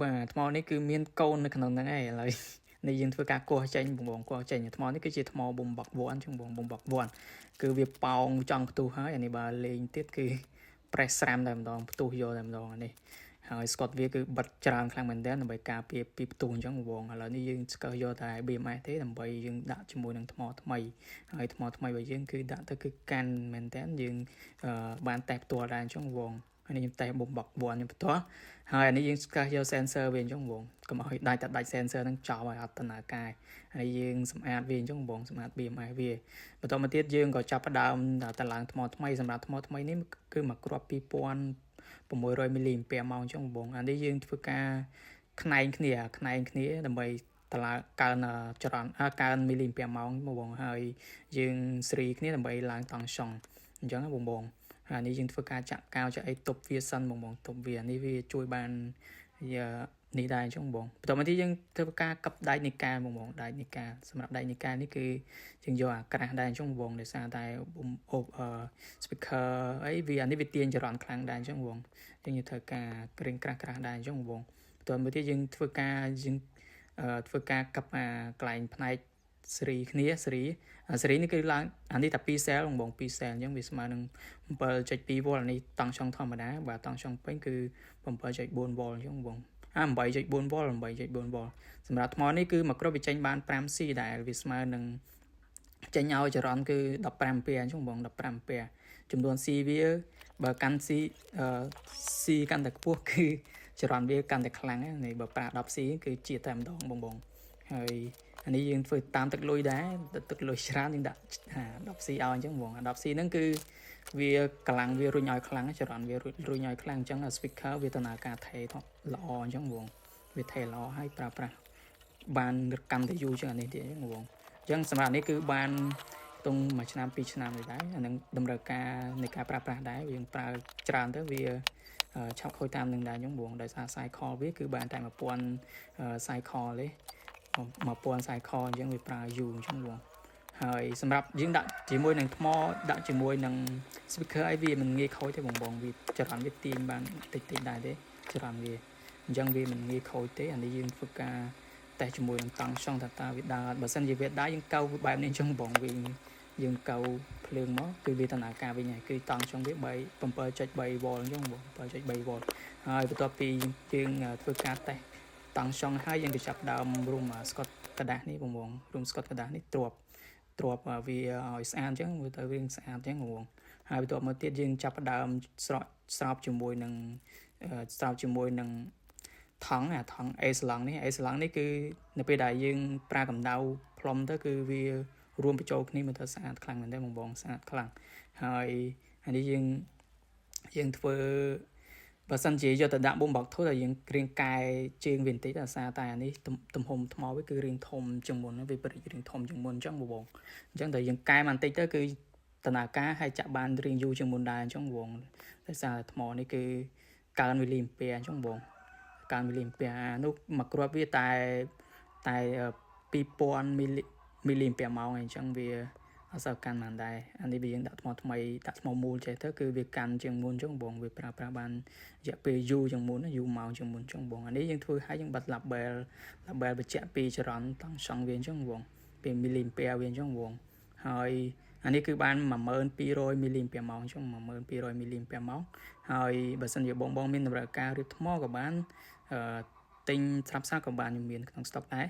បាទថ្មនេះគឺមានកូននៅក្នុងហ្នឹងឯងឥឡូវនេះយើងធ្វើការគោះចេញបងគោះចេញថ្មនេះគឺជាថ្មបំបាក់វ័នចឹងបងបំបាក់វ័នគឺវាប៉ោងចង់ផ្ទុះហើយអានេះបើលេងទៀតគឺ press ស្រាំតែម្ដងផ្ទុះយកតែម្ដងអានេះហើយស្កុតវាគឺបិទច្រើនខ្លាំងមែនទែនដើម្បីការពារពីផ្ទុះអញ្ចឹងបងឥឡូវនេះយើងស្កើយកតែ BMS ទេដើម្បីយើងដាក់ជាមួយនឹងថ្មថ្មីហើយថ្មថ្មីរបស់យើងគឺដាក់ទៅគឺកាន់មែនទែនយើងបានតែផ្ទាល់ដែរអញ្ចឹងបងអានេះខ្ញុំតែបំបាក់វ័នខ្ញុំផ្ទាល់ហើយអានេះយើងស្កើយក sensor វាអញ្ចឹងបងកុំឲ្យដាច់ sensor ហ្នឹងចោលឲ្យអត់ដំណើរការហើយយើងសម្អាតវាអញ្ចឹងបងសម្អាត BMS វាបន្តមកទៀតយើងក៏ចាប់ផ្ដើមតឡើងថ្មថ្មីសម្រាប់ថ្មថ្មីនេះគឺមកគ្រាប់2600 មីលីអាំពែម៉ោងអញ្ចឹងបងអានេះយើងធ្វើការខ្នែងគ្នាដើម្បីតឡើងកើនចរន្តកើនមីលីអាំពែម៉ោងបងហើយយើងស្រីគ្នាដើម្បីឡើងតង់សុងអញ្ចឹងបងហើយនេះយើងធ្វើការចាក់កៅចាក់អីទប់វាសិនបងទប់វានេះវាជួយបាននេះដែរអញ្ចឹងបងបន្តមកទៀតយើងធ្វើការកັບដៃនៃការបងដៃនៃការសម្រាប់ដៃនៃការនេះគឺយើងយកអាក្រាស់ដែរអញ្ចឹងបងដោយសារតែspeaker អីវានេះវាទាញចរន្តខ្លាំងដែរអញ្ចឹងបងយើងត្រូវការក្រៀងក្រាស់ដែរអញ្ចឹងបងបន្តមកទៀតយើងធ្វើការកັបកន្លែងផ្នែកសេរីគ្នាសេរីនេះគឺឡើងអានេះតែ2 cell បង2 cell អញ្ចឹងវាស្មើនឹង 7.2 វ៉ុលនេះតង់ឆុងធម្មតាបាទតង់ឆុងពេញគឺ 7.4 វ៉ុលអញ្ចឹងបង8.4 វ៉ុលសម្រាប់ថ្មនេះគឺមួយគ្រាប់វាចេញបាន 5C ដែលវាស្មើនឹងចេញឲ្យចរន្តគឺ15 អាំពែអញ្ចឹងបង15 អាំពែចំនួន C វាបើកាន់ C កាន់តែខ្ពស់គឺចរន្តវាកាន់តែខ្លាំងនេះបើប្រើ 10C គឺជាតែម្ដងបងហើយអានេះយើងធ្វើតាមទឹកលុយដែរទឹកលុយច្រើនយើងដាក់ 10C ឲ្យអញ្ចឹងបង 10C ហ្នឹងគឺវាកម្លាំងវារុញឲ្យខ្លាំងចរន្តវារុញឲ្យខ្លាំងអញ្ចឹង speaker វាដំណើរការថេល្អអញ្ចឹងបងវាថេល្អហើយប្រើប្រាស់បានកាន់តែយូរជាងអានេះទៀតអញ្ចឹងបងអញ្ចឹងសម្រាប់នេះគឺបានទុំ1ឆ្នាំ2ឆ្នាំនេះដែរអានឹងតម្រូវការនៃការប្រើប្រាស់ដែរយើងប្រើច្រើនទៅវាឆាប់ខូចតាមនឹងដែរអញ្ចឹងបងដោយសារ cycle វាគឺបានតែ1000 cycle ទេ1000 cycle អញ្ចឹងវាប្រើយូរអញ្ចឹងបងហើយសម្រាប់យើងដាក់ជាមួយនឹងថ្មដាក់ជាមួយនឹង speaker អីវាមិនងាយខូចទេបងវាចរន្តវាទាញបានតិចដែរទេចរន្តវាអញ្ចឹងវាមិនងាយខូចទេអានេះយើងធ្វើការតែជាមួយនឹងតង់ឆុងតាវាដើរបើសិនជាវាដើរយើងកៅបែបនេះអញ្ចឹងបងវិញយើងកៅភ្លើងមកគឺវាដំណើរការវិញហើយគឺតង់ឆុងវា 7.3 វ៉ុលអញ្ចឹងបង 7.3 វ៉ុលហើយបន្ទាប់ពីយើងធ្វើការតេស្តតង់ឆុងហើយយើងក៏ចាប់ដើមរួមស្កុតกระดาษនេះបងរួមស្កុតกระดาษនេះទ្រាប់វាឲ្យស្អាតអញ្ចឹងវាទៅវាស្អាតអញ្ចឹងបងហើយបន្ទាប់មកទៀតយើងចាប់ដើមស្រោបជាមួយនឹងថង់អេសឡង់នេះគឺនៅពេលដែលយើងប្រើកម្ដៅផ្លុំទៅគឺវារួមបញ្ចូលគ្នាមកទៅស្អាតខ្លាំងមែនទេបងស្អាតខ្លាំងហើយអានេះយើងធ្វើបើសិនជាយកទៅដាក់បំបាក់ធូរតែយើងគ្រៀងកែជើងវាបន្តិចដោយសារតែអានេះទំហំថ្មវាគឺរៀងធំជាងមុនវាប្រិចរៀងធំជាងមុនអញ្ចឹងបងអញ្ចឹងតែយើងកែបន្តិចទៅគឺដំណើរការឲ្យចាក់បានរៀងយូរជាងមុនដែរអញ្ចឹងបងដោយសារថ្មនេះគឺកើនមីលីអាំពែអញ្ចឹងបងកើនមីលីអាំពែនោះមួយគ្រាប់វាតែ2000 មីលីអាំពែម៉ោងអញ្ចឹងវាអត់សូវកាន់បានដែរអានេះវាយើងដាក់ថ្មថ្មីដាក់ថ្មមូលចេះទៅគឺវាកាន់ជាងមុនអញ្ចឹងបងវាប្រើប្រាស់បានរយៈពេលយូរជាងមុនយូរម៉ោងជាងមុនអញ្ចឹងបងអានេះយើងធ្វើឲ្យយើងបាត់ label បញ្ជាក់ពីចរន្តតង់ឆុងវាអញ្ចឹងបងពីមីលីអាំពែវាអញ្ចឹងបងហើយអានេះគឺបាន1200 មីលីអាំពែម៉ោងអញ្ចឹង1200 មីលីអាំពែម៉ោងហើយបើសិនជាបងមានតម្រូវការរៀបថ្មក៏បានទិញស្រាប់ក៏បានខ្ញុំមានក្នុង stock ដែរ